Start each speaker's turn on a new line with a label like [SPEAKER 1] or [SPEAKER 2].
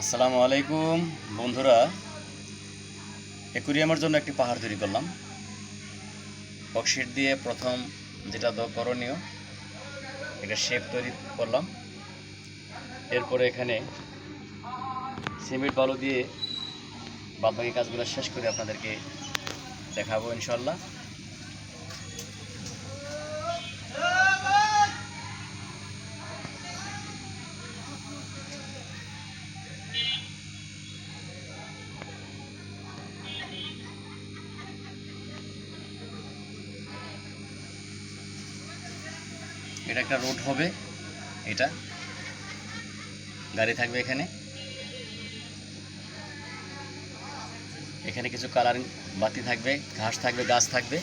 [SPEAKER 1] আসসালামু আলাইকুম বন্ধুরা, অ্যাকুরিয়ামের জন্য একটি পাহাড় তৈরি করলাম। বক্সিট দিয়ে প্রথম যেটা করণীয়, একটা শেপ তৈরি করলাম। এরপরে এখানে সিমেন্ট বালু দিয়ে বাদবাকি কাজগুলো শেষ করে আপনাদেরকে দেখাবো ইনশাল্লাহ। এটা একটা রোড হবে, এটা গাড়ি থাকবে এখানে। এখানে কিছু কালারিং বাতি থাকবে, ঘাস থাকবে, গাছ থাকবে।